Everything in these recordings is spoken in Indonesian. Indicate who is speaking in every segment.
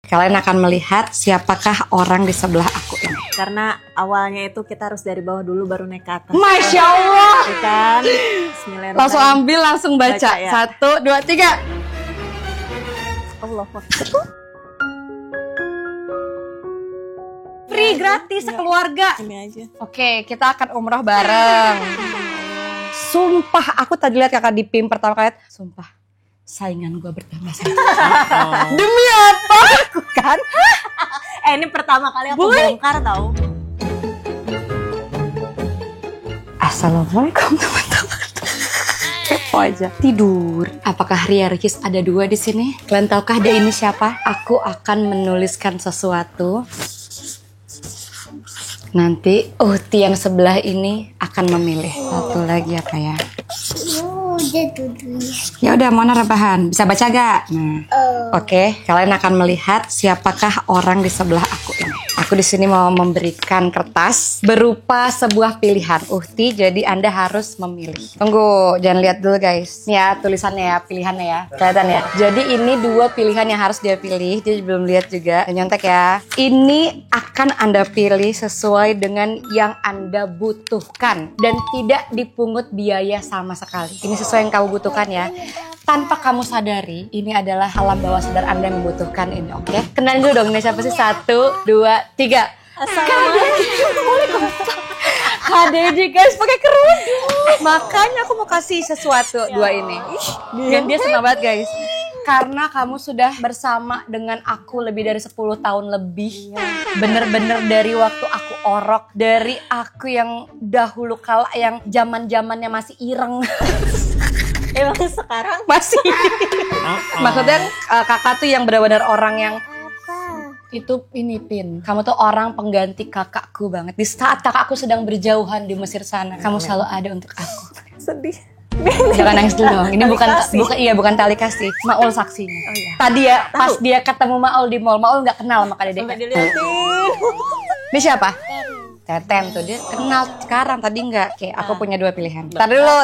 Speaker 1: Kalian akan melihat siapakah orang di sebelah aku ini.
Speaker 2: Karena awalnya itu kita harus dari bawah dulu baru naik ke atas.
Speaker 1: Masya Allah.
Speaker 2: Kan? Bismillahirrahmanirrahim.
Speaker 1: Langsung ambil, langsung baca.
Speaker 2: Ya.
Speaker 1: 1, 2, 3.
Speaker 2: Allah Akbar.
Speaker 1: Free, gratis, sekeluarga.
Speaker 2: Ini aja.
Speaker 1: Oke, kita akan umroh bareng. Sumpah, aku tadi lihat kakak di PIM pertama kali. Sumpah, saingan gue bertambah satu. Demi apa?
Speaker 2: Kan? Ini pertama kali aku bongkar tau.
Speaker 1: Assalamualaikum teman-teman. Kepo aja. Tidur. Apakah Ria Ricis ada 2 di sini? Kalian tahukah dia ini siapa? Aku akan menuliskan sesuatu. Nanti Uhti yang sebelah ini akan memilih. Satu lagi apa ya? Ya udah, Mona rebahan. Bisa baca gak? Nah, oke. Kalian akan melihat siapakah orang di sebelah aku ini. Aku di sini mau memberikan kertas berupa sebuah pilihan. Uhti, jadi Anda harus memilih. Tunggu, jangan lihat dulu guys. Nih ya, tulisannya ya, pilihannya ya. Kelihatan ya? Jadi ini 2 pilihan yang harus dia pilih. Dia belum lihat juga. Nyontek ya. Ini akan Anda pilih sesuai dengan yang Anda butuhkan. Dan tidak dipungut biaya sama sekali. Ini sesuai yang kamu butuhkan ya. Tanpa kamu sadari, ini adalah alam bawah sadar Anda yang membutuhkan ini, oke? Kenalin dulu dong, ini siapa sih? 1, 2, 3. Assalamualaikum. KDJ guys, pakai kerudung. Makanya aku mau kasih sesuatu 2 ini. Dan dia senang banget guys. Karena kamu sudah bersama dengan aku lebih dari 10 tahun lebih. Bener-bener dari waktu aku orok. Dari aku yang dahulu kala yang zaman-zamannya masih ireng.
Speaker 2: Emang sekarang
Speaker 1: masih. Maksudnya kakak tuh yang benar-benar orang yang itu ini Pin. Kamu tuh orang pengganti kakakku banget. Di saat kakakku sedang berjauhan di Mesir sana, kamu selalu ada untuk aku.
Speaker 2: sedih.
Speaker 1: Jangan nangis dulu dong. Ini bukan tali kasih. Maul saksinya.
Speaker 2: Oh, iya.
Speaker 1: Tadi ya pas dia ketemu Maul di mall, Maul nggak kenal sama Kak Dedek. Ini siapa? Teten tuh, dia kenal sekarang, tadi enggak. Oke, aku punya 2 pilihan. Tar dulu.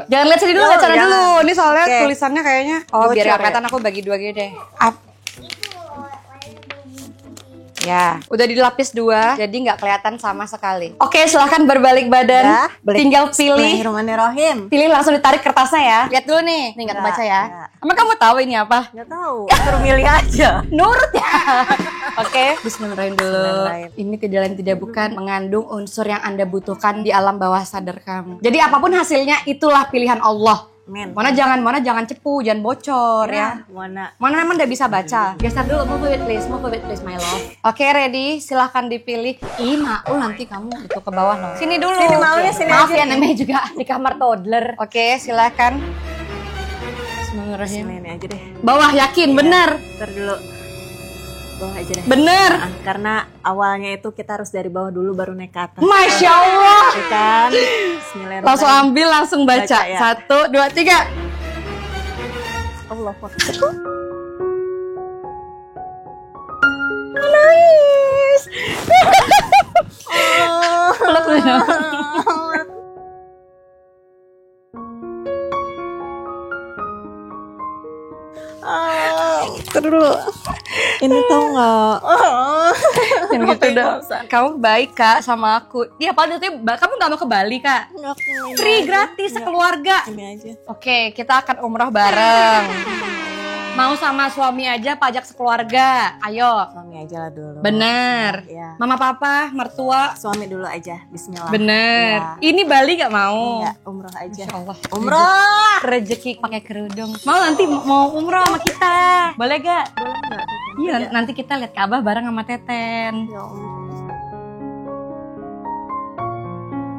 Speaker 1: Jangan lihat sini dulu, lihat sana dulu. Ini soalnya tulisannya kayaknya. Oh, biar kelihatan aku bagi 2 gini deh. Ya, udah dilapis 2, jadi nggak kelihatan sama sekali. Oke, silahkan berbalik badan.
Speaker 2: Ya,
Speaker 1: tinggal pilih.
Speaker 2: Bismillahirrahmanirrahim.
Speaker 1: Pilih, langsung ditarik kertasnya ya. Lihat dulu nih nggak kebaca ya. Emang kamu tahu ini apa?
Speaker 2: Nggak tahu. Suruh milih aja.
Speaker 1: Nurut ya. Oke, Bismillahirrahmanirrahim dulu.
Speaker 2: Bismillahirrahmanirrahim.
Speaker 1: Ini tidak lain tidak bukan mengandung unsur yang Anda butuhkan di alam bawah sadar kamu. Jadi apapun hasilnya itulah pilihan Allah.
Speaker 2: Men.
Speaker 1: Mona jangan cepu, jangan bocor ya.
Speaker 2: Mona
Speaker 1: Emang udah bisa baca. Geser dulu, move it please my love. Oke, ready? Silahkan dipilih. Ih, Maul nanti kamu itu ke bawah loh. Sini dulu.
Speaker 2: Sini Maulnya, sini
Speaker 1: Maaf
Speaker 2: aja.
Speaker 1: ya, namanya juga di kamar toddler. Oke, silahkan. Bismillahirrahmanirrahim.
Speaker 2: ini aja deh.
Speaker 1: Bawah yakin, bener.
Speaker 2: Ntar dulu. Bawah aja deh.
Speaker 1: Bener.
Speaker 2: Karena awalnya itu kita harus dari bawah dulu baru naik ke atas.
Speaker 1: Masya Allah.
Speaker 2: Kan? Bismillahirrahmanirrahim.
Speaker 1: Langsung ambil, langsung baca.
Speaker 2: Ya.
Speaker 1: 1, 2, 3.
Speaker 2: Allah Akbar.
Speaker 1: Nice. Peluk dulu.
Speaker 2: Terus ini tau nggak?
Speaker 1: Yang gitu dong. Kamu baik Kak sama aku. Iya, padahal kamu nggak mau ke Bali Kak? Free, gratis, sekeluarga.
Speaker 2: Ini aja.
Speaker 1: Oke, kita akan umroh bareng. Mau sama suami aja, pajak sekeluarga. Ayo.
Speaker 2: Suami aja lah dulu.
Speaker 1: Bener.
Speaker 2: Ya.
Speaker 1: Mama, papa, mertua.
Speaker 2: Suami dulu aja. Bismillah.
Speaker 1: Bener.
Speaker 2: Ya.
Speaker 1: Ini Bali gak mau?
Speaker 2: Enggak, umroh aja.
Speaker 1: Insya Allah.
Speaker 2: Umroh.
Speaker 1: Rezeki pakai kerudung. Mau nanti mau umroh sama kita? Boleh gak?
Speaker 2: Boleh nggak?
Speaker 1: Iya, nanti kita lihat Ka'bah bareng sama Teten.
Speaker 2: Ya Allah.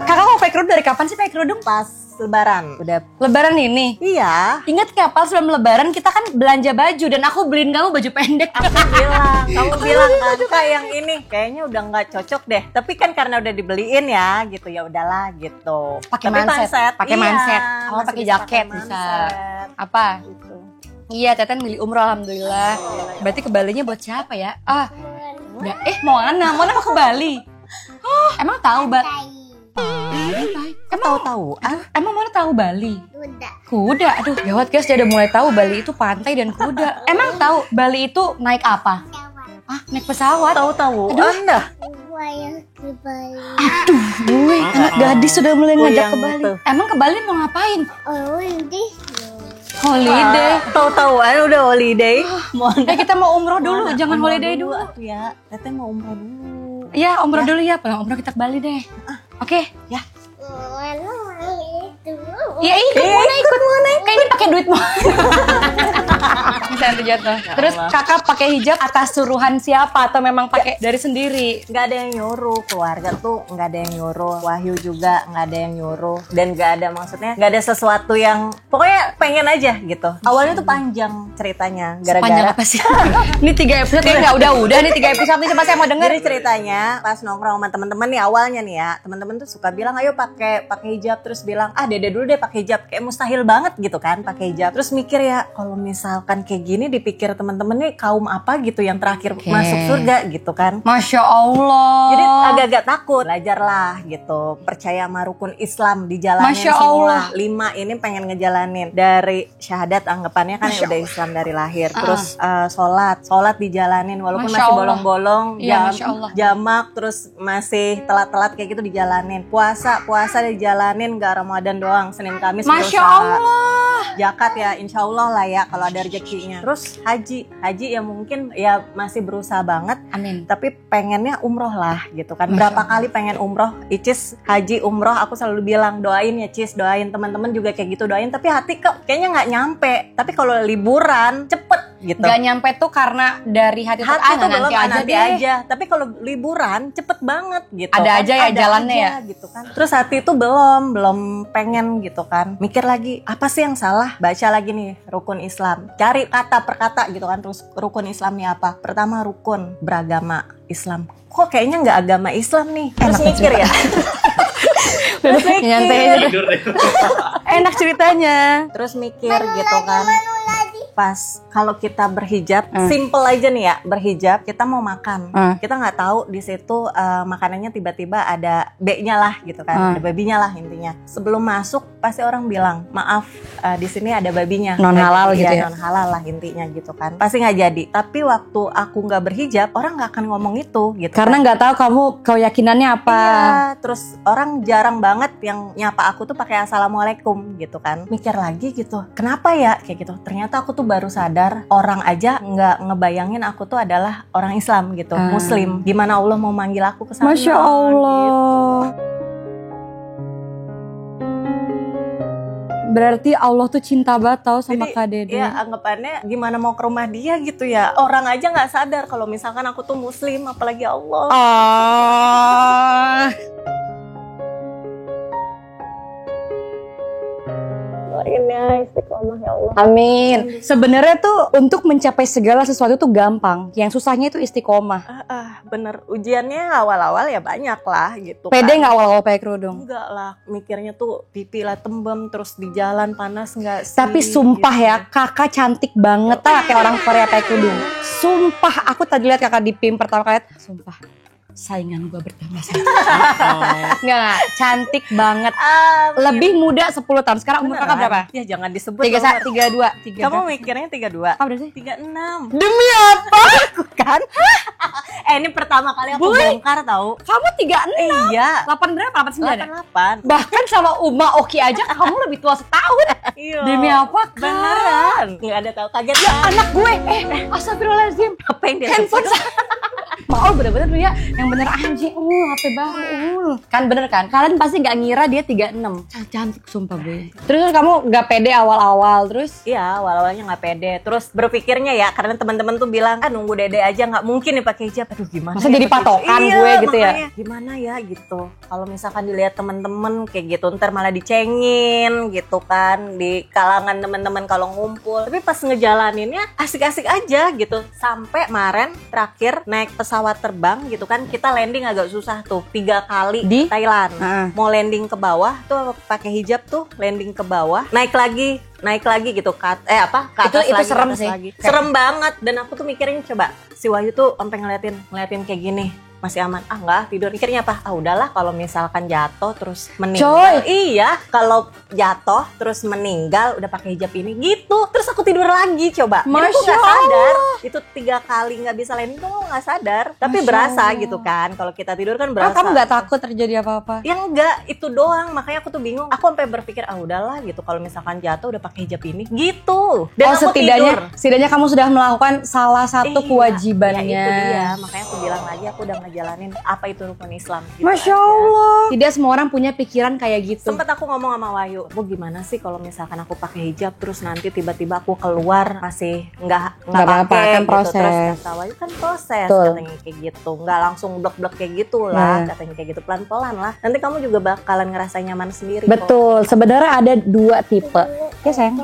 Speaker 1: Kakak mau pakai kerudung dari kapan sih pakai kerudung?
Speaker 2: Pas Lebaran. Udah.
Speaker 1: Lebaran ini.
Speaker 2: Iya.
Speaker 1: Ingat gak pas sebelum Lebaran kita kan belanja baju dan aku beliin kamu baju pendek.
Speaker 2: Kamu bilang kan Kak yang ini kayaknya udah nggak cocok deh. Tapi kan karena udah dibeliin ya, gitu ya udahlah gitu.
Speaker 1: Pakai
Speaker 2: Tapi
Speaker 1: manset. Pakai
Speaker 2: iya,
Speaker 1: manset. Kamu
Speaker 2: masih
Speaker 1: pakai
Speaker 2: bisa
Speaker 1: jaket
Speaker 2: pakai
Speaker 1: bisa.
Speaker 2: manset.
Speaker 1: Apa?
Speaker 2: Gitu.
Speaker 1: Iya, Teten milih umroh alhamdulillah. Berarti ke Balinya buat siapa ya? Moana mau ke Bali. Emang tahu, Mbak?
Speaker 2: Emang tahu-tahu?
Speaker 1: Emang Mona tahu Bali?
Speaker 3: Udah.
Speaker 1: Kuda, aduh gawat guys, dia udah mulai tahu Bali itu pantai dan kuda. Emang tahu Bali itu naik apa? Naik pesawat?
Speaker 2: Tahu-tahu Anda.
Speaker 1: Aduh, gue anak gadis sudah mulai ngajak ke Bali. Emang ke Bali mau ngapain? Holiday.
Speaker 2: Tahu-tahuan udah holiday.
Speaker 1: Kita mau umroh dulu, jangan holiday dulu.
Speaker 2: Ya, Teteh mau umroh dulu.
Speaker 1: Iya, umroh dulu ya. Pengen umroh kita ke Bali deh. Oke, ya. Ya ikut mana? Kayaknya pakai duit mau. Bisa nanti jatuh. Terus kakak pakai hijab atas suruhan siapa atau memang pakai dari sendiri?
Speaker 2: Nggak ada yang nyuruh, keluarga tuh nggak ada yang nyuruh, Wahyu juga nggak ada yang nyuruh, dan nggak ada, maksudnya nggak ada sesuatu yang pokoknya pengen aja gitu. Awalnya tuh panjang ceritanya,
Speaker 1: Panjang
Speaker 2: gara-gara
Speaker 1: apa sih? Ini 3 episode ya nggak udah nih 3 episode nih, coba saya mau denger.
Speaker 2: Jadi ceritanya pas nongkrong sama teman-teman nih awalnya nih ya, teman-teman tuh suka bilang ayo pakai hijab, terus bilang dede dulu deh pakai hijab, kayak mustahil banget gitu kan pakai hijab. Terus mikir ya kalau misalkan kayak gini dipikir teman-teman nih kaum apa gitu yang terakhir masuk surga gitu kan.
Speaker 1: Masya Allah.
Speaker 2: Jadi agak-agak takut, belajarlah gitu, percaya sama rukun Islam dijalanin
Speaker 1: Masya
Speaker 2: semua.
Speaker 1: Allah.
Speaker 2: 5 ini pengen ngejalanin dari syahadat, anggapannya kan
Speaker 1: Masya
Speaker 2: udah Islam dari lahir. Terus sholat dijalanin walaupun
Speaker 1: Masya
Speaker 2: masih
Speaker 1: Allah.
Speaker 2: bolong-bolong,
Speaker 1: Iya, Masya Allah.
Speaker 2: jamak, terus masih telat-telat kayak gitu dijalanin. Puasa dijalanin, gak Ramadan doang, Senin Kamis
Speaker 1: Masya
Speaker 2: berusaha.
Speaker 1: Allah.
Speaker 2: Zakat ya insya Allah lah ya kalau ada rezekinya. Terus haji ya mungkin ya masih berusaha banget.
Speaker 1: Amin.
Speaker 2: Tapi pengennya umroh lah gitu kan.
Speaker 1: Masya
Speaker 2: Berapa
Speaker 1: Allah.
Speaker 2: kali pengen umroh, Icis haji umroh, aku selalu bilang doain ya Cis, doain, teman-teman juga kayak gitu doain. Tapi hati kok kayaknya nggak nyampe. Tapi kalau liburan cepet gitu.
Speaker 1: Gak nyampe tuh karena dari hati tuh
Speaker 2: Hati tuh belum,
Speaker 1: nanti aja.
Speaker 2: Tapi kalau liburan cepet banget gitu.
Speaker 1: Ada
Speaker 2: kan.
Speaker 1: aja ya
Speaker 2: Ada
Speaker 1: jalannya
Speaker 2: aja,
Speaker 1: ya.
Speaker 2: gitu kan. Terus hati itu belum pengen gitu kan. Mikir lagi apa sih yang salah? Baca lagi nih rukun Islam. Cari kata per kata gitu kan. Terus rukun Islamnya apa? Pertama rukun beragama Islam. Kok kayaknya nggak agama Islam nih? Terus mikir ya. Terus mikir.
Speaker 1: Enak ceritanya.
Speaker 2: Terus mikir gitu kan. Pas kalau kita berhijab, simple aja nih ya, berhijab kita mau makan, kita nggak tahu di situ makanannya tiba-tiba ada B-nya lah gitu kan, ada babinya lah intinya. Sebelum masuk pasti orang bilang maaf, di sini ada babinya,
Speaker 1: Non halal gitu ya,
Speaker 2: non halal lah intinya gitu kan. Pasti nggak jadi. Tapi waktu aku nggak berhijab, orang nggak akan ngomong itu gitu.
Speaker 1: Karena nggak tahu kamu keyakinannya apa.
Speaker 2: Iya, terus orang jarang banget yang nyapa aku tuh pakai assalamualaikum gitu kan. Mikir lagi gitu, kenapa ya kayak gitu. Ternyata aku tuh baru sadar orang aja nggak ngebayangin aku tuh adalah orang Islam gitu, Muslim. Gimana Allah mau manggil aku ke sana?
Speaker 1: Masya Allah.
Speaker 2: Gitu.
Speaker 1: Berarti Allah tuh cinta banget tau sama Kak Dede.
Speaker 2: Ya anggapannya gimana mau ke rumah dia gitu ya. Orang aja nggak sadar kalau misalkan aku tuh Muslim, apalagi Allah. Ini istiqomah ya Allah.
Speaker 1: Amin. Sebenarnya tuh untuk mencapai segala sesuatu tuh gampang. Yang susahnya itu istiqomah.
Speaker 2: Bener, ujiannya awal-awal ya banyak lah gitu.
Speaker 1: Pede nggak awal-awal pakai kerudung?
Speaker 2: Enggak lah, mikirnya tuh pipi lah tembem, terus di jalan panas nggak sih?
Speaker 1: Tapi sumpah
Speaker 2: gitu.
Speaker 1: ya, kakak cantik banget lah kayak orang Korea pakai kerudung. Sumpah, aku tadi lihat kakak di PIM pertama kali. Sumpah, saingan gue bertambah saja. Enggak, cantik banget. Lebih muda 10 tahun. Sekarang umur kakak berapa?
Speaker 2: Ya jangan disebut.
Speaker 1: 32.
Speaker 2: Kamu mikirnya 32?
Speaker 1: Apa sih?
Speaker 2: 36.
Speaker 1: Demi apa?
Speaker 2: Kan? Ini pertama kali aku bongkar tahu.
Speaker 1: Kamu 36?
Speaker 2: Iya.
Speaker 1: 8 berapa? 89?
Speaker 2: 88.
Speaker 1: Bahkan sama Uma Oki aja kamu lebih tua setahun.
Speaker 2: Iya.
Speaker 1: Demi apa, Kak?
Speaker 2: Beneran. Nggak ada tahu, kaget
Speaker 1: Ya
Speaker 2: kan?
Speaker 1: anak gue, astagfirullahaladzim.
Speaker 2: Apa yang dia
Speaker 1: Handphone Maul bener-bener tuh ya, yang bener anjing, HP baru, kan bener kan? Kalian pasti nggak ngira dia 36, cantik sumpah gue. Terus kamu nggak pede awal-awal, terus?
Speaker 2: Iya, awal-awalnya nggak pede. Terus berpikirnya ya, karena teman-teman tuh bilang, nunggu dede aja nggak mungkin nih pakai hijab. Aduh gimana?
Speaker 1: Masa
Speaker 2: ya
Speaker 1: jadi
Speaker 2: pakai
Speaker 1: patokan
Speaker 2: hijab?
Speaker 1: gue
Speaker 2: Iya,
Speaker 1: gitu ya?
Speaker 2: makanya, gimana ya gitu. Kalau misalkan dilihat teman-teman kayak gitu, ntar malah dicengin gitu kan di kalangan teman-teman kalau ngumpul. Tapi pas ngejalaninnya asik-asik aja gitu. Sampai kemarin terakhir naik pesawat terbang gitu kan, kita landing agak susah tuh 3 kali
Speaker 1: Di
Speaker 2: Thailand. Mau landing ke bawah tuh pakai hijab tuh, landing ke bawah, naik lagi gitu ke atas
Speaker 1: itu
Speaker 2: lagi,
Speaker 1: serem
Speaker 2: atas
Speaker 1: sih.
Speaker 2: lagi. Serem banget. Dan aku tuh mikirin, coba si Wahyu tuh sampai ngeliatin kayak gini, masih aman. Ah enggak, tidur. Mikirnya apa? Ah udahlah kalau misalkan jatuh terus meninggal. Iya, kalau jatuh terus meninggal udah pakai hijab ini gitu. Terus aku tidur lagi coba. Jadi aku nggak sadar. Itu 3 kali nggak bisa landing tuh nggak sadar. Tapi berasa gitu kan. Kalau kita tidur kan berasa.
Speaker 1: Kamu nggak takut terjadi apa-apa?
Speaker 2: Ya enggak, itu doang. Makanya aku tuh bingung. Aku sampai berpikir ah udahlah gitu. Kalau misalkan jatuh udah pakai hijab ini gitu. Dan aku
Speaker 1: setidaknya kamu sudah melakukan salah satu kewajibannya.
Speaker 2: Ya itu dia. Makanya aku bilang lagi aku udah ngejalanin apa itu rukun Islam. Gitu
Speaker 1: Masya Allah. Tidak semua orang punya pikiran kayak gitu.
Speaker 2: Sempet aku ngomong sama Wahyu, Bu gimana sih kalau misalkan aku pakai hijab terus nanti tiba-tiba aku keluar masih nggak pakai
Speaker 1: kan
Speaker 2: gitu.
Speaker 1: Proses.
Speaker 2: Terus kata Wahyu kan proses.
Speaker 1: Betul.
Speaker 2: Katanya kayak gitu, nggak langsung blok-blok kayak gitu lah. Katanya kayak gitu pelan-pelan lah. Nanti kamu juga bakalan ngerasa nyaman sendiri.
Speaker 1: Betul. Sebenarnya ada 2 tipe. Ya sayang.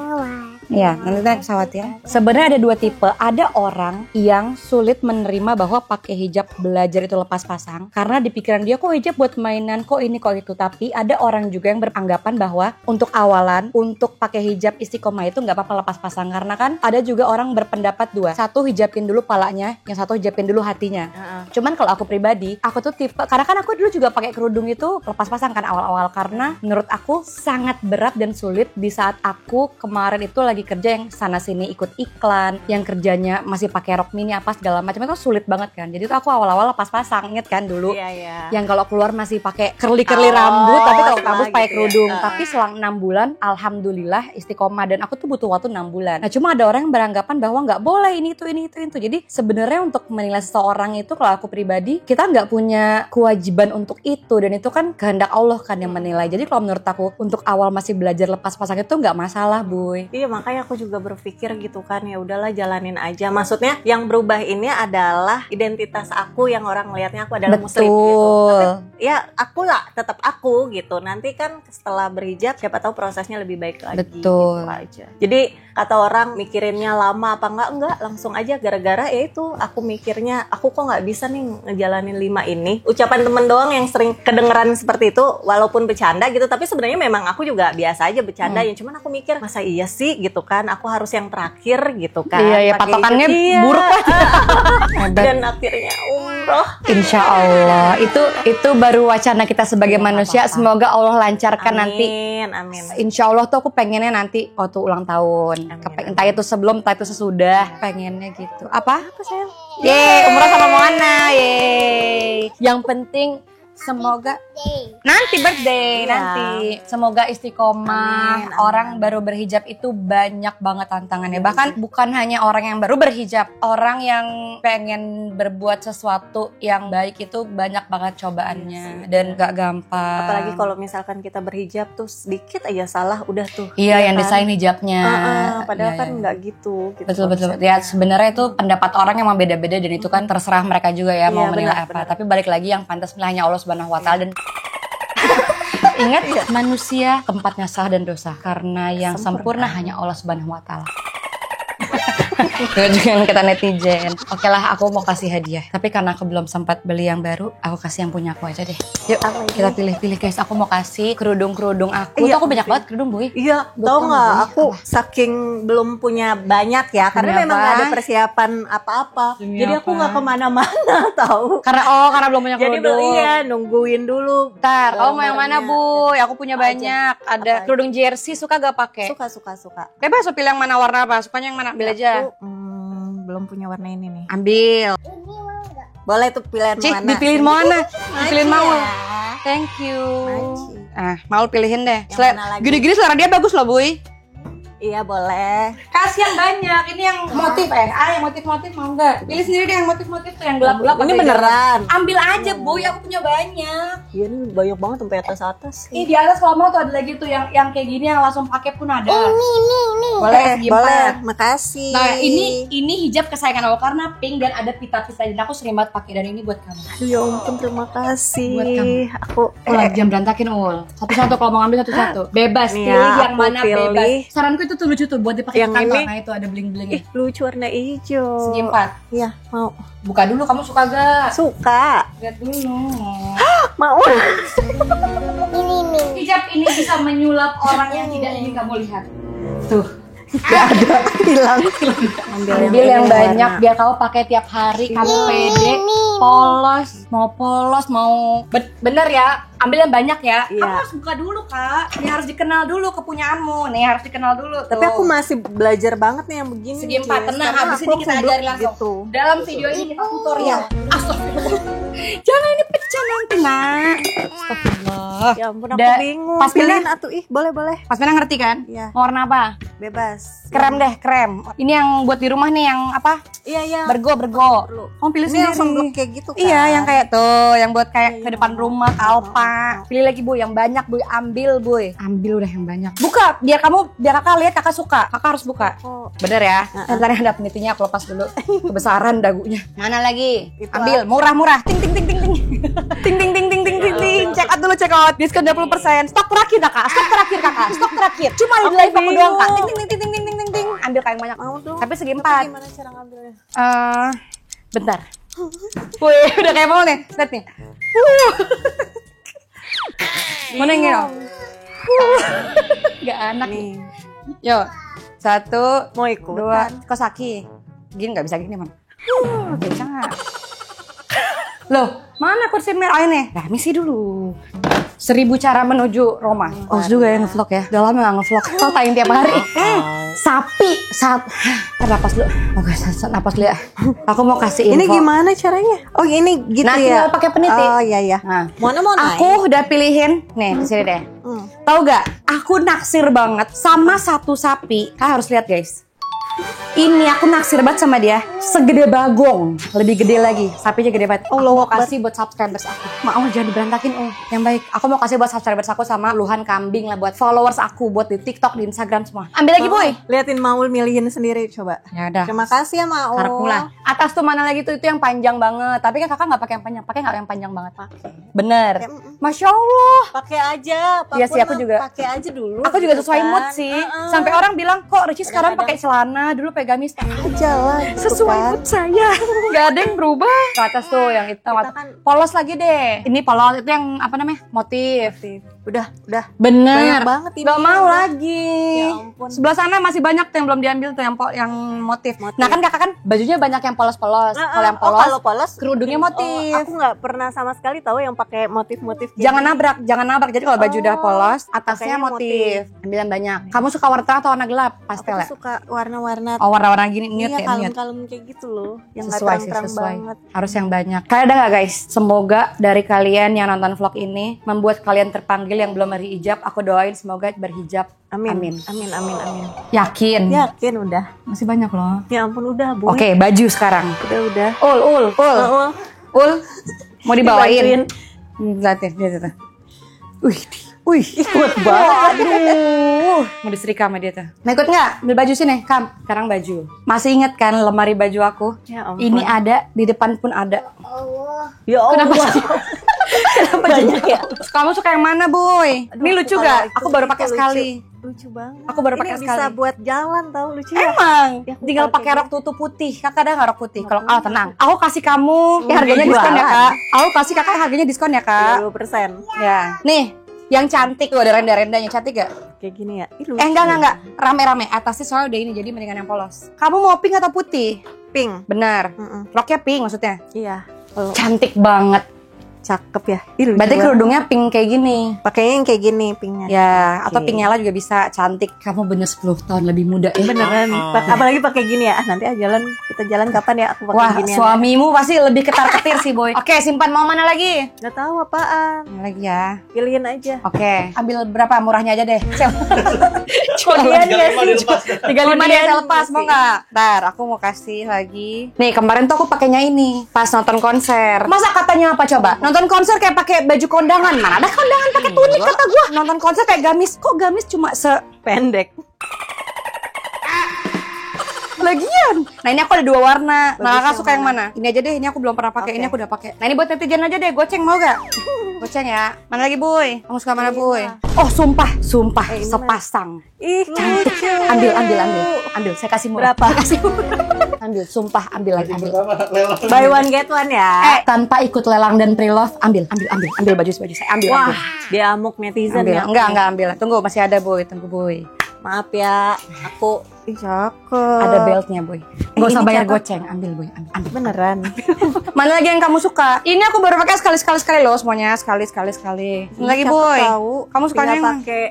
Speaker 1: Iya, nanti naik pesawat ya. Sebenarnya ada 2 tipe. Ada orang yang sulit menerima bahwa pakai hijab belajar itu lepas pasang karena di pikiran dia kok hijab buat mainan, kok ini kok itu. Tapi ada orang juga yang beranggapan bahwa untuk awalan, untuk pakai hijab istiqomah itu nggak apa-apa lepas pasang karena kan ada juga orang berpendapat 2. Satu hijabin dulu palanya, yang satu hijabin dulu hatinya. Cuman kalau aku pribadi, aku tuh tipe karena kan aku dulu juga pakai kerudung itu lepas pasang kan awal-awal karena menurut aku sangat berat dan sulit di saat aku kemarin itu lagi kerja yang sana sini ikut iklan, yang kerjanya masih pakai rok mini apa segala macam itu sulit banget kan. Jadi tuh aku awal-awal lepas pasang, inget kan dulu. Yang kalau keluar masih pakai curly rambut, tapi kalau kampus pakai kerudung. Tapi selang 6 bulan, alhamdulillah istiqomah dan aku tuh butuh waktu 6 bulan. Nah cuma ada orang yang beranggapan bahwa nggak boleh ini itu. Jadi sebenarnya untuk menilai seseorang itu kalau aku pribadi kita nggak punya kewajiban untuk itu dan itu kan kehendak Allah kan yang menilai. Jadi kalau menurut aku untuk awal masih belajar lepas pasang itu nggak masalah, Buy.
Speaker 2: Iya makanya aku juga berpikir gitu kan ya udahlah jalanin aja. Maksudnya yang berubah ini adalah identitas aku yang orang lihatnya aku adalah muslim gitu. Tapi ya aku lah tetap aku gitu. Nanti kan setelah berhijab siapa tahu prosesnya lebih baik lagi.
Speaker 1: Betul.
Speaker 2: Gitu aja. Jadi kata orang mikirinnya lama apa enggak langsung aja gara-gara ya itu aku mikirnya aku kok nggak bisa nih ngejalanin 5 ini. Ucapan temen doang yang sering kedengeran seperti itu walaupun bercanda gitu tapi sebenarnya memang aku juga biasa aja bercanda ya cuman aku mikir masa iya sih gitu kan aku harus yang terakhir gitu kan.
Speaker 1: Iya patokannya buruk lah.
Speaker 2: Dan akhirnya umroh.
Speaker 1: Insya Allah itu baru wacana kita sebagai manusia. Semoga Allah lancarkan nanti.
Speaker 2: Amin.
Speaker 1: Insya Allah tuh aku pengennya nanti waktu ulang tahun. Entah itu sebelum, entah itu sesudah. Pengennya gitu. Apa sayang? Yeay, umroh sama Moana. Yeay. Yang penting semoga nanti birthday nanti semoga istiqomah. Amin. Orang baru berhijab itu banyak banget tantangannya. Bahkan bukan hanya orang yang baru berhijab, orang yang pengen berbuat sesuatu yang baik itu banyak banget cobaannya dan gak gampang.
Speaker 2: Apalagi kalau misalkan kita berhijab tuh sedikit aja salah udah tuh.
Speaker 1: Iya yang desain hijabnya.
Speaker 2: Padahal kan nggak gitu.
Speaker 1: Betul. Ya sebenarnya itu pendapat orang yang beda-beda dan itu kan terserah mereka juga ya mau menilai apa. Tapi balik lagi yang pantas menilai hanya Allah Subhanahu Wa Taala dan ingat manusia tempatnya salah dan dosa karena yang sempurna hanya Allah Subhanahu Wa Taala. Jangan kata netizen. Oke lah aku mau kasih hadiah. Tapi karena aku belum sempat beli yang baru, aku kasih yang punya aku aja deh. Yuk kita pilih-pilih guys. Aku mau kasih kerudung-kerudung aku. Tuh aku banyak banget kerudung Boy.
Speaker 2: Iya tau gak aku saking belum punya banyak ya. Karena memang gak ada persiapan apa-apa. Jadi aku gak kemana-mana tahu.
Speaker 1: Karena belum punya kerudung.
Speaker 2: Jadi nungguin dulu.
Speaker 1: Bentar, mau yang mana Boy? Aku punya banyak. Ada kerudung jersey suka gak pakai?
Speaker 2: Suka.
Speaker 1: Bebas pilih yang mana warna apa? Sukanya yang mana? Ambil aja.
Speaker 2: Belum punya warna ini nih.
Speaker 1: Ambil.
Speaker 2: Boleh tuh pilihan mana?
Speaker 1: Dipilihin mana? Dipilihin mau. Thank you. Mau pilihin deh. Gini-gini selera dia bagus loh, Buy.
Speaker 2: Iya boleh.
Speaker 1: Kasih yang banyak. Ini yang motif yang motif-motif mau nggak? Pilih sendiri deh yang motif-motif tuh yang gelap-gelap.
Speaker 2: Ini beneran.
Speaker 1: Ambil aja Boy, aku punya banyak.
Speaker 2: Iya ini banyak banget sampai atas.
Speaker 1: Di atas kalau mau tuh ada lagi tuh yang kayak gini yang langsung pakai pun ada. Ini.
Speaker 2: Boleh. Makasih.
Speaker 1: Nah ini hijab kesayangan aku karena pink dan ada pita-pita dan aku sering banget pakai dan ini buat kamu.
Speaker 2: Aduh ya ampun terima kasih.
Speaker 1: Buat kamu.
Speaker 2: Aku
Speaker 1: jam berantakin satu-satu kalau mau ngambil satu-satu. Bebas pilih yang mana bebas. Saranku itu tuh lucu tuh buat dipakai
Speaker 2: yang
Speaker 1: kantor.
Speaker 2: Ini
Speaker 1: nah itu ada bling-blingnya.
Speaker 2: Lucu warna hijau.
Speaker 1: Segi 4.
Speaker 2: Iya mau.
Speaker 1: Buka dulu kamu suka gak?
Speaker 2: Suka.
Speaker 1: Lihat dulu.
Speaker 2: Mau.
Speaker 1: Hijab ini bisa menyulap orang yang tidak ingin kamu lihat. Tuh.
Speaker 2: Gak ada, hilang.
Speaker 1: Ambil yang banyak biar kamu pakai tiap hari. Kamu pede, polos mau bener ya. Ambil yang banyak ya.
Speaker 2: Iya.
Speaker 1: Kamu harus buka dulu kak. Ini harus dikenal dulu kepunyaanmu. Nih harus dikenal dulu.
Speaker 2: Tapi aku masih belajar banget nih yang begini.
Speaker 1: Segi 4 tenang. Habis ini kita ajarin langsung. Gitu. Dalam video ini kita tutorial. Astagfirullah. Jangan ini pecah nanti nak. Astagfirullah.
Speaker 2: Ya ampun aku bingung.
Speaker 1: Pas
Speaker 2: Pilihin atuh boleh.
Speaker 1: Pas Mina ngerti kan?
Speaker 2: Iya.
Speaker 1: Mau warna apa?
Speaker 2: Bebas.
Speaker 1: Krem deh, krem. Ini yang buat di rumah nih yang apa?
Speaker 2: Iya.
Speaker 1: Bergo. Kamu pilih
Speaker 2: Ini
Speaker 1: sendiri.
Speaker 2: langsung blok kayak gitu kan?
Speaker 1: Iya, yang kayak tuh, yang buat kayak ke depan rumah, alpa. Pilih lagi Bu, yang banyak Bu, ambil Bu. Ambil udah yang banyak. Buka, biar kakak lihat, kakak suka. Kakak harus buka.
Speaker 2: Oh.
Speaker 1: Bener ya? Ntar ada penitinya, aku lepas dulu. Kebesaran dagunya. Mana lagi?
Speaker 2: Itu
Speaker 1: Ambil, murah. Ting. Ting. Check out. Diskon 20%. Stok terakhir kakak. Stok terakhir. Cuma di live aku doang kak. Ting. Ambil kayak banyak.
Speaker 2: Mau dong.
Speaker 1: Tapi segi 4.
Speaker 2: Gimana cara ngambilnya?
Speaker 1: Bentar. Wih, udah kayak mau nih. Lihat nih. Mana yang gini? Gak enak nih. Yo, 1,
Speaker 2: Mau ikut?
Speaker 1: 2, Kosaki. Gini nggak bisa gini man. Bisa nggak? Loh, mana kursi merah ini? Nah, misi dulu. 1000 cara menuju Roma. Oh, juga ya ngevlog ya. Udah lama gak ngevlog. Kau tayang tiap hari. Sapi napas dulu. Oke, napas dulu ya. Aku mau kasih info.
Speaker 2: Ini gimana caranya? Oh, ini gitu
Speaker 1: nah,
Speaker 2: ya.
Speaker 1: tinggal pakai peniti.
Speaker 2: Oh, iya.
Speaker 1: Nah,
Speaker 2: Mau naik?
Speaker 1: aku udah pilihin. Nih, di sini deh. Tahu gak? Aku naksir banget sama satu sapi. Kalian harus lihat, guys. Ini aku naksir banget sama dia. Segede bagong, lebih gede lagi. Sapinya gede banget. Oh, lo mau kasih buat subscribers aku. Mau jangan diberantakin, Yang baik. Aku mau kasih buat subscribers aku sama luhan kambing lah buat followers aku, buat di TikTok, di Instagram semua. Ambil lagi, Boy.
Speaker 2: Liatin Maul milihin sendiri coba.
Speaker 1: Ya udah.
Speaker 2: Terima kasih ya Maul.
Speaker 1: Harap pula. Atas tuh mana lagi tuh itu yang panjang banget. Tapi kan kakak nggak pakai yang panjang. Pakai nggak yang panjang banget? Bener. Masya Allah.
Speaker 2: Pakai aja.
Speaker 1: Iya sih, aku juga.
Speaker 2: Pakai aja dulu.
Speaker 1: Aku juga
Speaker 2: gitu
Speaker 1: sesuai
Speaker 2: kan.
Speaker 1: mood sih. Sampai orang bilang kok Rici sekarang pakai celana, dulu pegamis.
Speaker 2: Aja lah. Gitu
Speaker 1: Sesuai
Speaker 2: kan.
Speaker 1: mood saya. Gak ada yang berubah. Ke atas tuh yang hitam.
Speaker 2: Kan,
Speaker 1: polos lagi deh. Ini polos itu yang apa namanya? Motif.
Speaker 2: Udah.
Speaker 1: Bener.
Speaker 2: Banyak banget ini.
Speaker 1: Gak mau lagi.
Speaker 2: Ya ampun.
Speaker 1: Sebelah sana masih banyak tuh yang belum diambil tuh yang motif. Nah kan kakak kan bajunya banyak yang polos-polos. Kalau yang polos,
Speaker 2: kalau polos
Speaker 1: kerudungnya motif.
Speaker 2: Aku nggak pernah sama sekali tahu yang pakai motif-motif.
Speaker 1: Jangan nabrak. Jadi kalau baju udah polos, atasnya motif. Ambil yang banyak. Kamu suka warna terang atau warna gelap? Pastel ya?
Speaker 2: Aku suka warna-warna.
Speaker 1: Oh, warna-warna gini, nude ya, nude.
Speaker 2: Kalem-kalem kayak gitu loh. Yang nggak
Speaker 1: Sesuai sih,
Speaker 2: terang-terang
Speaker 1: sesuai.
Speaker 2: banget.
Speaker 1: Harus yang banyak. Kalian ada nggak guys? Semoga dari kalian yang nonton vlog ini membuat kalian terpanggil yang belum berhijab. Aku doain semoga berhijab.
Speaker 2: Amin.
Speaker 1: Yakin?
Speaker 2: Yakin udah.
Speaker 1: Masih banyak loh.
Speaker 2: Ya ampun udah Bu.
Speaker 1: Oke, baju sekarang.
Speaker 2: Udah.
Speaker 1: Ul. Mau dibawain? Lihat dia. Wih, kuat banget. Aduh, mau disetrika sama dia tuh. Mau ikut nggak? Ambil baju sini, Kam. Sekarang baju. Masih inget kan lemari baju aku?
Speaker 2: Ya ampun.
Speaker 1: Ini ada, di depan pun ada.
Speaker 2: Ya Allah.
Speaker 1: Kenapa banyak ya? Kamu suka yang mana, Boy? Ini lucu gak? Aku baru pakai sekali.
Speaker 2: Lucu banget.
Speaker 1: Aku baru pakai sekali.
Speaker 2: Ini bisa buat jalan tahu lucu ya.
Speaker 1: Emang,
Speaker 2: Ya,
Speaker 1: tinggal pakai rok tutup putih. Kakak ada nggak rok putih? Kalau tenang, aku kasih kamu. Ya harganya
Speaker 2: jualan.
Speaker 1: diskon ya kak. Aku kasih kakak harganya diskon ya kak.
Speaker 2: 20%.
Speaker 1: Ya, nih, yang cantik tuh ada renda-rendanya cantik gak?
Speaker 2: Kayak gini ya. Ih, lucu.
Speaker 1: Enggak. Rame-rame. Atasnya soalnya udah ini jadi mendingan yang polos. Kamu mau pink atau putih?
Speaker 2: Pink.
Speaker 1: Benar. Roknya pink maksudnya.
Speaker 2: Iya.
Speaker 1: Cantik banget.
Speaker 2: Cakep ya. Ih, lucu
Speaker 1: Berarti
Speaker 2: banget.
Speaker 1: kerudungnya pink kayak gini.
Speaker 2: Pakainya yang kayak gini pinknya.
Speaker 1: Ya, atau
Speaker 2: Oke.
Speaker 1: pink nyala juga bisa. Cantik. Kamu bener 10 tahun lebih muda ya.
Speaker 2: Beneran. Apalagi pakai gini ya. Nanti kita jalan kapan ya aku pakai
Speaker 1: Wah,
Speaker 2: gini.
Speaker 1: suamimu pasti lebih ketar-ketir sih, Boy. Oke, simpan. Mau mana lagi?
Speaker 2: Nggak tahu apaan.
Speaker 1: Ini lagi ya.
Speaker 2: Pilihin aja.
Speaker 1: Oke, ambil berapa murahnya aja deh. Sel.
Speaker 2: Kodian ya sih.
Speaker 1: 35 dia saya lepas, mau nggak? Ntar, aku mau kasih lagi. Nih, kemarin tuh aku pakainya ini pas nonton konser. Masa katanya apa coba? Nonton konser kayak pakai baju kondangan. Mana ada kondangan pakai tunik kata gua. Nonton konser kayak gamis. Kok gamis cuma
Speaker 2: Pendek.
Speaker 1: Lagian. Nah, ini aku ada 2 warna. Nah, kakak suka yang mana? Ini aja deh, ini aku belum pernah pakai. Ini aku udah pakai. Nah, ini buat netizen aja deh. Goceng mau gak? Goceng ya. Mana lagi, Boy? Kamu suka mana, Boy? Oh, sumpah,
Speaker 2: ini
Speaker 1: sepasang.
Speaker 2: Ih, lucu.
Speaker 1: Ambil. Saya kasih murah.
Speaker 2: Berapa?
Speaker 1: Kasih murah. Ambil, sumpah, ambil lagi.
Speaker 2: Buy one get one ya.
Speaker 1: Tanpa ikut lelang dan pre-love, ambil baju saya. Ambil.
Speaker 2: Wah, dia amuk netizen
Speaker 1: Ambil.
Speaker 2: ya.
Speaker 1: Enggak ambil. Tunggu, masih ada, Boy. Tunggu, Boy.
Speaker 2: Maaf ya, aku cakep.
Speaker 1: Ada beltnya boy. Gak usah
Speaker 2: Ini
Speaker 1: bayar
Speaker 2: cakep.
Speaker 1: goceng, ambil boy, ambil.
Speaker 2: Beneran.
Speaker 1: Mana lagi yang kamu suka? Ini aku baru pakai sekali loh semuanya, sekali. Lagi
Speaker 2: Cakep
Speaker 1: boy.
Speaker 2: tahu.
Speaker 1: Kamu sukanya
Speaker 2: Tinggal
Speaker 1: yang
Speaker 2: pakai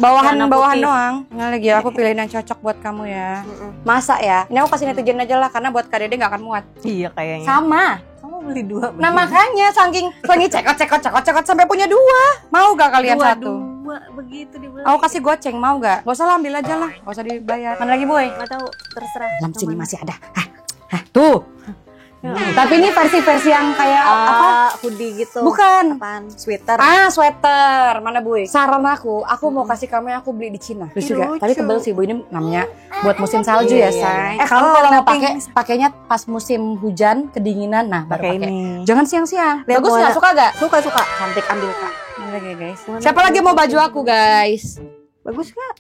Speaker 1: bawahan
Speaker 2: celana putih.
Speaker 1: doang. Nggak lagi aku pilihin yang cocok buat kamu ya. Masa ya? Ini aku kasih netizen aja lah karena buat Kak Dede nggak akan muat.
Speaker 2: Iya kayaknya.
Speaker 1: Sama.
Speaker 2: Kamu beli 2
Speaker 1: Nah makanya saking cekot sampai punya 2. Mau gak kalian satu?
Speaker 2: Dua begitu dibeli.
Speaker 1: Aku kasih goceng, mau gak? Gak usah lah, ambil aja lah, gak usah dibayar. Mana lagi boy?
Speaker 2: Nggak tahu, terserah.
Speaker 1: Dalam sini
Speaker 2: Yang
Speaker 1: masih ada. Tuh. Tapi ini versi yang kayak
Speaker 2: mana?
Speaker 1: apa?
Speaker 2: Hoodie gitu.
Speaker 1: Bukan.
Speaker 2: Apaan? Sweater.
Speaker 1: Sweater. Mana boy? Saran aku mau kasih kamu yang aku beli di Cina. Lucu gak?
Speaker 2: Lucu.
Speaker 1: Tapi tebel sih boy, ini namanya buat musim salju ya say.
Speaker 2: Iya.
Speaker 1: Kamu kalau mau
Speaker 2: tapi-
Speaker 1: pakainya pas musim hujan, kedinginan, nah baru
Speaker 2: Pakai
Speaker 1: pakai.
Speaker 2: ini.
Speaker 1: Jangan siang-siang.
Speaker 2: Lihat
Speaker 1: Bagus
Speaker 2: warna.
Speaker 1: nggak? Suka gak?
Speaker 2: Suka.
Speaker 1: Cantik, ambil kak. Mana lagi guys?
Speaker 2: Warna
Speaker 1: Siapa lagi mau baju aku guys?
Speaker 2: Bagus gak?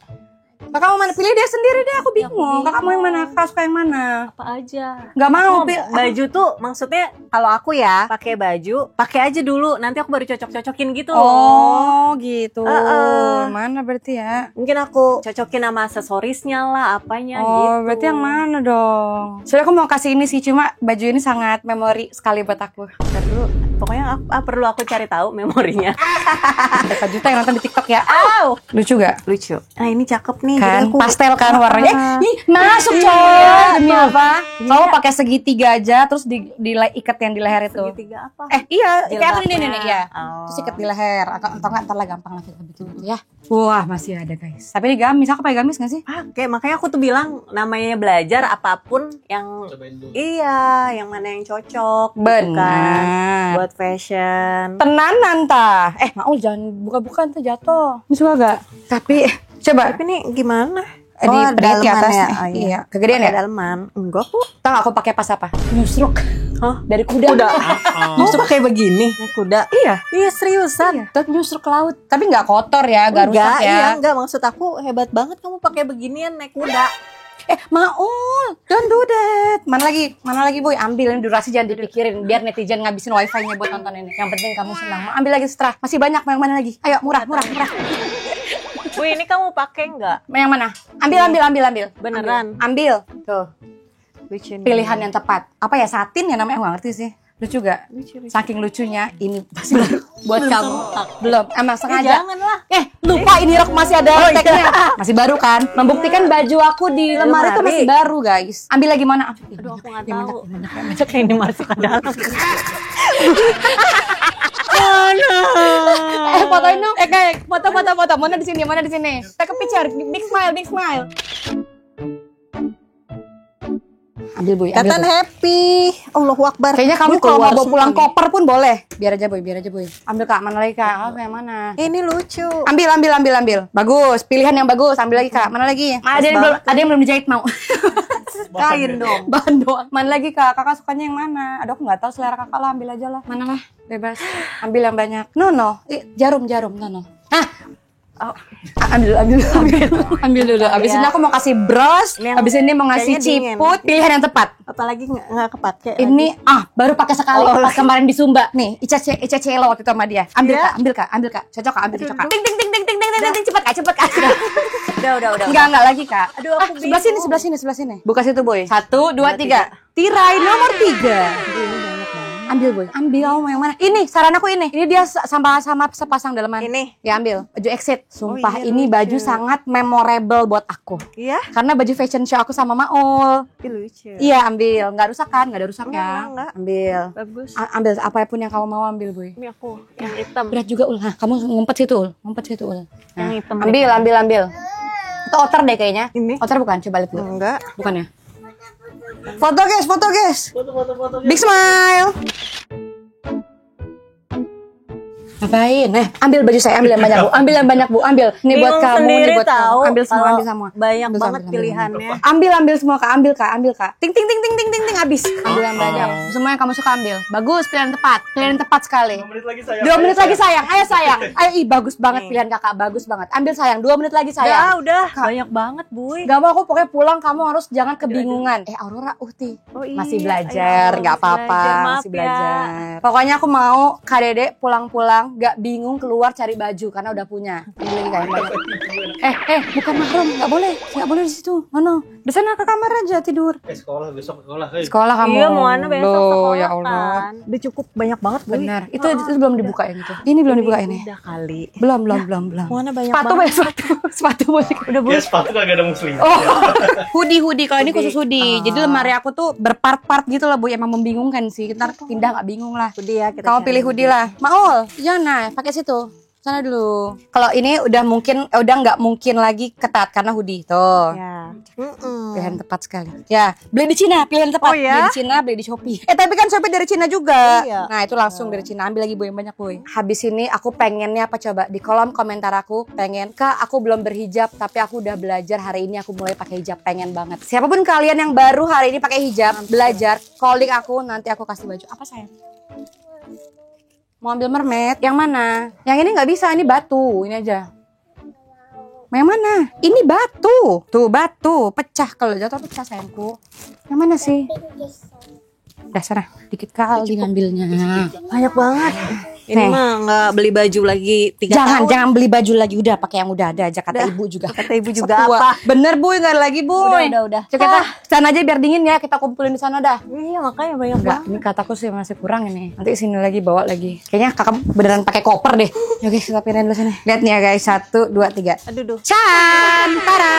Speaker 1: Kakak mau mana? Pilih dia sendiri deh, aku bingung. Kakak mau yang mana? Kakak suka yang mana?
Speaker 2: Apa aja?
Speaker 1: Gak mau,
Speaker 2: Baju tuh maksudnya kalau aku ya pakai baju, pakai aja dulu. Nanti aku baru cocok-cocokin gitu loh.
Speaker 1: Oh gitu.
Speaker 2: Heeh.
Speaker 1: Mana berarti ya?
Speaker 2: Mungkin aku cocokin sama aksesorisnya lah, apanya gitu.
Speaker 1: Oh berarti yang mana dong? Soalnya aku mau kasih ini sih, cuma baju ini sangat memori sekali buat aku.
Speaker 2: Bentar dulu. Pokoknya perlu aku cari tahu memorinya.
Speaker 1: Berapa juta yang nonton di TikTok ya?
Speaker 2: Aw,
Speaker 1: Lucu gak?
Speaker 2: lucu. Nah ini cakep nih.
Speaker 1: Kan
Speaker 2: Jadi aku-
Speaker 1: pastel kan warnanya. Ih, masuk
Speaker 2: Iya,
Speaker 1: coy. Demi
Speaker 2: tuh.
Speaker 1: apa?
Speaker 2: Iya.
Speaker 1: Kamu pakai segitiga aja terus ikat yang di leher itu.
Speaker 2: Segitiga apa?
Speaker 1: Iya, kayak aku
Speaker 2: Jilbabnya.
Speaker 1: ini ya.
Speaker 2: Oh.
Speaker 1: Terus ikat di leher atau enggak ntar lah gampang lah kita bikin gitu ya. Wah, masih ada guys. Tapi ini gamis, aku pakai gamis gak sih?
Speaker 2: Oke, makanya aku tuh bilang namanya belajar apapun yang iya, yang mana yang cocok gitu kan.
Speaker 1: Benar.
Speaker 2: Buat fashion.
Speaker 1: Tenanan ta. Maul jangan buka-buka ntar jatuh. Ini suka gak? Tapi coba
Speaker 2: Tapi nih gimana?
Speaker 1: di penit di atas
Speaker 2: ya?
Speaker 1: nih.
Speaker 2: Oh,
Speaker 1: Iya, kegedean ya?
Speaker 2: Daleman. Enggak kok.
Speaker 1: Tahu aku pakai pas apa? Nyusruk.
Speaker 2: Hah?
Speaker 1: Dari kuda.
Speaker 2: Mau pakai begini? Naik kuda.
Speaker 1: Iya.
Speaker 2: Iya seriusan.
Speaker 1: Iya. Terus nyusruk ke laut. Tapi nggak kotor ya, nggak rusak ya.
Speaker 2: Iya, enggak maksud aku hebat banget kamu pakai beginian naik kuda.
Speaker 1: Maul, don't do that. Mana lagi boy, ambil ini durasi jangan dipikirin biar netizen ngabisin wifi-nya buat nonton ini. Yang penting kamu senang. Mau ambil lagi setelah. Masih banyak yang mana lagi? Ayo murah.
Speaker 2: Bu, ini kamu pakai enggak?
Speaker 1: Yang mana? Ambil.
Speaker 2: Beneran?
Speaker 1: Ambil. Tuh,
Speaker 2: Lucu nih.
Speaker 1: pilihan yang tepat. Apa ya satin ya namanya? Aku nggak ngerti sih. Lucu gak?
Speaker 2: Lucu.
Speaker 1: Saking lucunya ini pasti baru buat kamu. Belum. Emang sengaja.
Speaker 2: Janganlah.
Speaker 1: Lupa ini rok masih ada tagnya. Masih baru kan? Membuktikan baju aku di lemari itu masih baru guys. Ambil lagi mana?
Speaker 2: Aduh, aku nggak
Speaker 1: Yang
Speaker 2: tahu.
Speaker 1: banyak.
Speaker 2: Kayak ini masuk ke dalam.
Speaker 1: Fotoin dong. Kayak foto. Mana di sini? Take a picture. Big smile. Ambil boy.
Speaker 2: Kelihatan happy. Allahu Akbar.
Speaker 1: Kayaknya kamu
Speaker 2: Ini
Speaker 1: kalau mau
Speaker 2: keluar
Speaker 1: bawa pulang
Speaker 2: semua nih.
Speaker 1: koper pun boleh. Biar aja boy. Ambil kak. Mana lagi kak? Yang mana?
Speaker 2: Ini lucu.
Speaker 1: Ambil. Bagus. Pilihan yang bagus. Ambil lagi kak. Mana lagi? Ada yang belum dijahit mau.
Speaker 2: Kain dong.
Speaker 1: Bahan doang. Mana lagi kak? Kakak sukanya yang mana? Aduh aku nggak tahu selera kakak lah. Ambil aja lah. Mana lah? Bebas. Ambil yang banyak. No. Jarum. No. Ambil dulu. Abis ini aku mau kasih bros.
Speaker 2: Ini yang
Speaker 1: Abis ini mau ngasih
Speaker 2: kayaknya dingin.
Speaker 1: ciput. Pilihan yang tepat.
Speaker 2: Apalagi nggak kepake.
Speaker 1: Ini baru pakai sekali pas kemarin di Sumba. Nih, Ica Celo waktu itu sama dia. Ambil kak. Cocok kak, ambil cocok kak. Ting cepet kak.
Speaker 2: Udah.
Speaker 1: Enggak lagi kak.
Speaker 2: Aduh, aku
Speaker 1: sebelah sini. Buka situ boy. 1, 2, 3. Tirai nomor 3. Ambil boy. Ambil mau yang mana? Ini saran aku ini. Ini dia sama sepasang daleman.
Speaker 2: Ini.
Speaker 1: Ya ambil. Baju exit. Sumpah
Speaker 2: iya,
Speaker 1: ini
Speaker 2: lucu.
Speaker 1: baju sangat memorable buat aku.
Speaker 2: Iya.
Speaker 1: Karena baju fashion show aku sama Maul.
Speaker 2: Lucu.
Speaker 1: Iya ambil. Nggak rusak kan? Nggak ada rusak ya.
Speaker 2: Enggak.
Speaker 1: Ambil.
Speaker 2: Bagus.
Speaker 1: Ambil apapun yang kamu mau ambil boy.
Speaker 2: Ini aku yang hitam.
Speaker 1: Berat juga ul. Nah, kamu ngumpet situ ul.
Speaker 2: Yang hitam.
Speaker 1: Ambil. Itu otter deh kayaknya.
Speaker 2: Ini?
Speaker 1: Otter bukan? Coba lihat dulu.
Speaker 2: Enggak.
Speaker 1: Bukan ya? Foto guys. Big smile. Ngapain? Ambil baju saya, ambil yang banyak bu. Ambil. Ini buat
Speaker 2: Bingung
Speaker 1: kamu,
Speaker 2: sendiri
Speaker 1: ini buat kamu.
Speaker 2: tahu
Speaker 1: Ambil semua.
Speaker 2: Banyak
Speaker 1: Ambil
Speaker 2: banget
Speaker 1: ambil.
Speaker 2: pilihannya.
Speaker 1: Ambil semua kak, ambil kak. Ting habis. Ambil yang banyak. Semua yang kamu suka ambil. Bagus, pilihan tepat sekali. 2 menit lagi sayang. Ayo sayang. Ayo bagus banget pilihan kakak, bagus banget. Ambil sayang, 2 menit lagi sayang.
Speaker 2: Udah. Banyak banget, Buy.
Speaker 1: Gak mau aku pokoknya pulang kamu harus jangan kebingungan. Aurora, Uhti
Speaker 2: Oh iya,
Speaker 1: masih belajar,
Speaker 2: ayo,
Speaker 1: nggak
Speaker 2: masih
Speaker 1: apa-apa,
Speaker 2: belajar. Maaf
Speaker 1: masih
Speaker 2: ya.
Speaker 1: belajar. Pokoknya aku mau Kak Dede pulang-pulang nggak bingung keluar cari baju karena udah punya. Beli lagi kayak banyak. Bukan mahram, nggak boleh di situ. Mana? Di sana ke kamar aja tidur.
Speaker 3: Sekolah besok sekolah.
Speaker 1: Sekolah kamu.
Speaker 2: Iya, mau Ana besok sekolah
Speaker 1: ya Allah.
Speaker 2: kan. Udah cukup banyak banget, Bu.
Speaker 1: Benar. Itu belum dibuka yang itu. Ini belum dibuka ini.
Speaker 2: Udah kali.
Speaker 1: Belum.
Speaker 2: Mau Ana banyak
Speaker 1: Sepatu
Speaker 2: banget.
Speaker 1: sepatu banyak.
Speaker 2: Udah, Bu.
Speaker 3: Ya sepatu kagak ada muslim.
Speaker 1: Hoodie. Kalau ini khusus hoodie. Jadi lemari aku tuh berpart-part gitu loh, Bu. Emang membingungkan sih. Ntar pindah nggak bingung lah.
Speaker 2: Hoodie ya, kita
Speaker 1: Kamu
Speaker 2: cari
Speaker 1: pilih hoodie lah. Maul, jangan pakai situ. Sana dulu. Kalau ini udah nggak mungkin lagi ketat karena hoodie tuh.
Speaker 2: Ya.
Speaker 1: Pilihan tepat sekali. Ya, beli di Cina, pilihan tepat.
Speaker 2: Oh, ya?
Speaker 1: Beli di Cina, beli di Shopee. Tapi kan Shopee dari Cina juga.
Speaker 2: Iya.
Speaker 1: Nah, itu langsung dari Cina. Ambil lagi, Bu, yang banyak, Bu. Habis ini aku pengennya apa coba? Di kolom komentar aku pengen, Kak, aku belum berhijab tapi aku udah belajar hari ini aku mulai pakai hijab. Pengen banget. Siapapun kalian yang baru hari ini pakai hijab, belajar, calling aku, nanti aku kasih baju. Apa sayang? Mau ambil mermaid? Yang mana? Yang ini nggak bisa, ini batu. Ini aja. Yang mana? Ini batu. Tuh batu, pecah. Kalau jatuh pecah sayangku. Yang mana sih? Udah sana, dikit kali ngambilnya.
Speaker 2: Banyak banget. Ini
Speaker 1: Nih.
Speaker 2: mah nggak beli baju lagi 3 tahun.
Speaker 1: Jangan beli baju lagi, udah pakai yang udah ada aja. Kata ibu juga.
Speaker 2: Kata ibu juga
Speaker 1: Setua.
Speaker 2: apa?
Speaker 1: Bener, Bu, nggak ada lagi, Bu.
Speaker 2: Udah.
Speaker 1: Coba kita sana aja biar dingin ya. Kita kumpulin di sana dah.
Speaker 2: Iya, makanya banyak
Speaker 1: Enggak,
Speaker 2: banget.
Speaker 1: ini kataku sih masih kurang ini. Nanti sini lagi bawa lagi. Kayaknya kakak beneran pakai koper deh. Oke, kita pindahin dulu sini. Lihat nih ya guys, 1, 2, 3.
Speaker 2: Aduh.
Speaker 1: Cantara.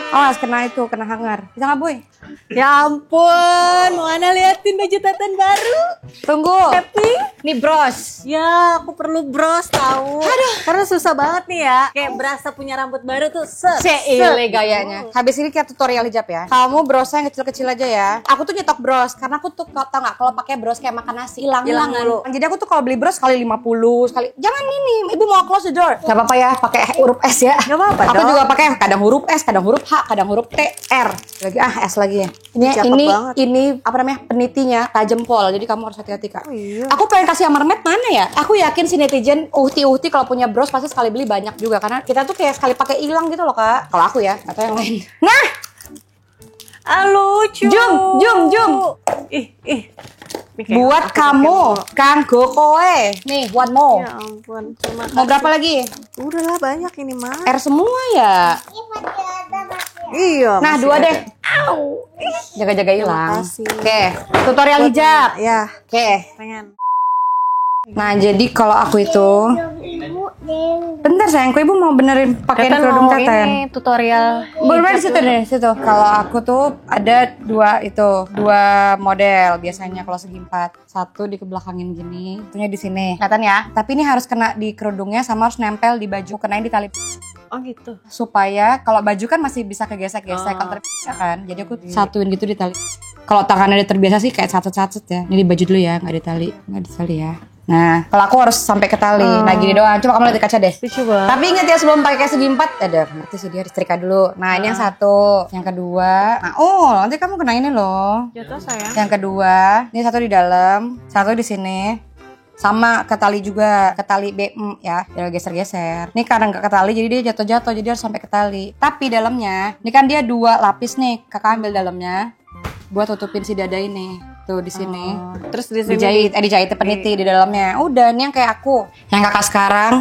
Speaker 1: Awas kena hanger. Bisa nggak, Boy?
Speaker 2: Ya ampun, mau Ana liatin baju Teten baru.
Speaker 1: Tunggu.
Speaker 2: Happy?
Speaker 1: Nih bros.
Speaker 2: Ya, aku perlu bros tahu. Karena susah banget nih ya. Kayak berasa punya rambut baru tuh.
Speaker 1: Seile gayanya. Habis ini kita tutorial hijab ya. Kamu brosnya yang kecil-kecil aja ya. Aku tuh nyetok bros karena aku tuh tau nggak kalau pakai bros kayak makan nasi hilang
Speaker 2: dulu.
Speaker 1: Jadi aku tuh kalau beli bros sekali 50 sekali. Jangan ini, ibu mau close the door. Gak apa-apa ya, pakai huruf S ya.
Speaker 2: Gak apa-apa
Speaker 1: Aku
Speaker 2: dong.
Speaker 1: juga pakai kadang huruf S, kadang huruf H, kadang huruf T, R. Lagi S lagi ya.
Speaker 2: Cakep banget.
Speaker 1: Ini apa namanya? Penitinya tajam pol. Jadi kamu harus hati-hati, Kak.
Speaker 2: Oh, iya.
Speaker 1: Aku pengen kasih yang mermaid mana ya? Aku yakin si netizen uhti kalau punya bros pasti sekali beli banyak juga karena kita tuh kayak sekali pakai hilang gitu loh, Kak. Kalau aku ya, atau yang lain. Nah,
Speaker 2: lucu.
Speaker 1: Jum.
Speaker 2: Ih. Ini kayak
Speaker 1: Buat
Speaker 2: aku
Speaker 1: kamu,
Speaker 2: pakai
Speaker 1: Kang Gokoe. Nih, one
Speaker 2: mulu.
Speaker 1: more.
Speaker 2: Ya ampun. Terima kasih.
Speaker 1: Mau berapa lagi?
Speaker 2: Udahlah banyak ini mah.
Speaker 1: R semua ya.
Speaker 2: Iya.
Speaker 1: Nah,
Speaker 2: masih
Speaker 1: 2
Speaker 2: ada.
Speaker 1: deh. Jaga-jaga hilang.
Speaker 2: kasih.
Speaker 1: Oke, tutorial hijab.
Speaker 2: Ya,
Speaker 1: Oke.
Speaker 2: pengen.
Speaker 1: Nah, jadi kalau aku itu bentar sayangku, ibu mau benerin pakaian kerudung Teten.
Speaker 2: Ini tutorial.
Speaker 1: Bener di situ deh, situ. Kalau aku tuh ada dua model biasanya kalau segi 4. Satu dikebelakangin gini, satunya di sini. Kelihatan ya? Tapi ini harus kena di kerudungnya sama harus nempel di baju, kenain di tali
Speaker 2: Oh gitu.
Speaker 1: supaya kalau baju kan masih bisa kegesek-gesek kalau terbiasa kan. Jadi aku satuin gitu di tali. Kalau tangannya udah terbiasa sih kayak satu-satu ya. Ini di baju dulu ya, nggak di tali ya. Nah, kalau aku harus sampai ke tali. Nah, gini doang. Coba kamu lihat di kaca deh.
Speaker 2: Coba.
Speaker 1: Tapi ingat ya sebelum pakai segi 4 ada ngerti sih dia disetrika dulu. Nah, ini yang satu, yang kedua. Nah, nanti kamu kena ini loh.
Speaker 2: Jatuh sayang.
Speaker 1: Yang kedua, ini satu di dalam, satu di sini. Sama ke tali juga, ke tali BM ya, dia geser-geser. Ini karena nggak ke tali jadi dia jatuh-jatuh, jadi harus sampai ke tali. Tapi dalamnya, ini kan dia 2 lapis nih, kakak ambil dalamnya buat tutupin si dada ini. Tuh di sini.
Speaker 2: Terus di sini
Speaker 1: Dijahit peniti di dalamnya. Udah, ini yang kayak aku. Yang kakak sekarang,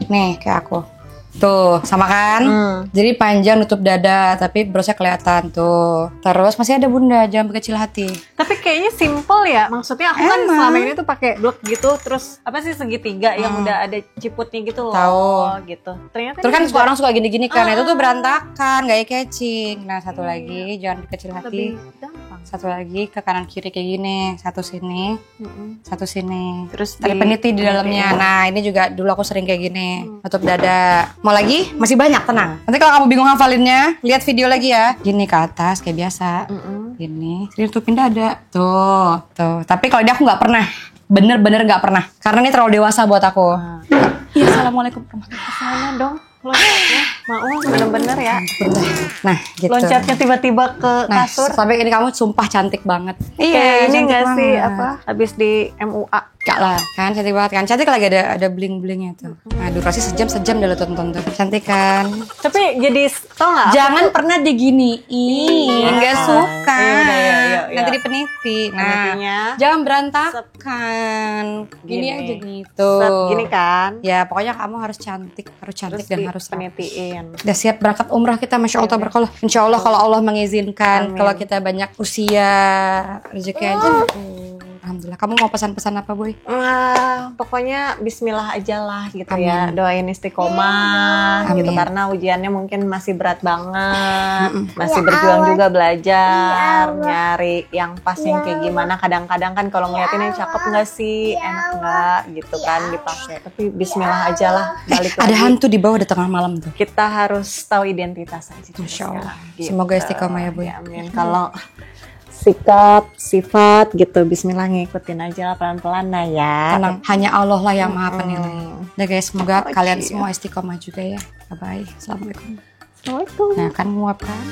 Speaker 1: nih kayak aku. Tuh, sama kan? Jadi panjang nutup dada, tapi brosnya kelihatan tuh. Terus masih ada bunda, jangan berkecil hati.
Speaker 2: Tapi kayaknya simple ya. Maksudnya aku kan
Speaker 1: Emang.
Speaker 2: selama ini tuh pakai blok gitu, terus apa sih segitiga yang udah ada ciputnya gitu loh.
Speaker 1: Tahu.
Speaker 2: Gitu. Ternyata
Speaker 1: Terus kan
Speaker 2: ini
Speaker 1: suka
Speaker 2: juga
Speaker 1: orang suka gini-gini kan, itu tuh berantakan, gaya catching. Nah, satu lagi, jangan berkecil hati.
Speaker 2: lebih gampang.
Speaker 1: Satu lagi ke kanan kiri kayak gini, satu sini, satu sini.
Speaker 2: Terus
Speaker 1: Tali peniti di dalamnya. Nah, ini juga dulu aku sering kayak gini, nutup dada. Mau lagi? Masih banyak, tenang. Nanti kalau kamu bingung hafalinnya, lihat video lagi ya. Gini ke atas kayak biasa. Gini, terus tutupin dada. Tuh. Tapi kalau dia aku nggak pernah. Bener-bener nggak pernah. Karena ini terlalu dewasa buat aku. Iya, assalamualaikum warahmatullahi
Speaker 2: Sana dong loncatnya. Mau bener-bener ya.
Speaker 1: wabarakatuh. Nah, gitu.
Speaker 2: Loncatnya tiba-tiba ke
Speaker 1: Nah,
Speaker 2: kasur.
Speaker 1: sampai ini kamu sumpah cantik banget.
Speaker 2: Kayak ini
Speaker 1: cantik
Speaker 2: gak sih
Speaker 1: banget.
Speaker 2: apa? Habis di MUA.
Speaker 1: Enggak lah, kan cantik banget kan. Cantik lagi ada bling-blingnya tuh. Nah, durasi sejam dah lo tonton tuh. Cantik kan?
Speaker 2: Tapi jadi tau nggak?
Speaker 1: Jangan pernah diginiin, nggak suka.
Speaker 2: Iya.
Speaker 1: Nanti dipeniti. Nah,
Speaker 2: Penitinya.
Speaker 1: jangan berantakan. Gini aja gitu.
Speaker 2: Set, gini kan?
Speaker 1: Ya, pokoknya kamu harus cantik
Speaker 2: Terus
Speaker 1: dan harus rapi.
Speaker 2: penitiin.
Speaker 1: Udah siap berangkat umrah kita, Masya Allah tabarakallah. Insya Allah kalau Allah mengizinkan,
Speaker 2: Amin.
Speaker 1: kalau kita banyak usia, rezeki aja. Alhamdulillah. Kamu mau pesan-pesan apa, Boy?
Speaker 2: Pokoknya Bismillah aja lah gitu
Speaker 1: Amin.
Speaker 2: ya. Doain istiqomah
Speaker 1: Amin.
Speaker 2: gitu karena ujiannya mungkin masih berat banget. Masih berjuang juga belajar, nyari yang pas yang kayak gimana. Kadang-kadang kan kalau ngeliatin yang cakep nggak sih, enak nggak gitu kan dipakai. Tapi Bismillah aja lah. Balik
Speaker 1: Ada
Speaker 2: lagi.
Speaker 1: hantu di bawah di tengah malam tuh.
Speaker 2: Kita harus tahu identitas aja.
Speaker 1: Masya Allah.
Speaker 2: Gitu.
Speaker 1: Semoga istiqomah ya, Boy.
Speaker 2: Amin. Kalau sikap, sifat gitu, Bismillah ngikutin aja lah pelan-pelan lah ya.
Speaker 1: Tenang, hanya Allah lah yang maha penilai. Udah guys, semoga
Speaker 2: Oh,
Speaker 1: kalian
Speaker 2: iya.
Speaker 1: semua istiqomah juga ya. Bye-bye. Assalamualaikum.
Speaker 2: Assalamualaikum.
Speaker 1: Nah, kan nguap kan?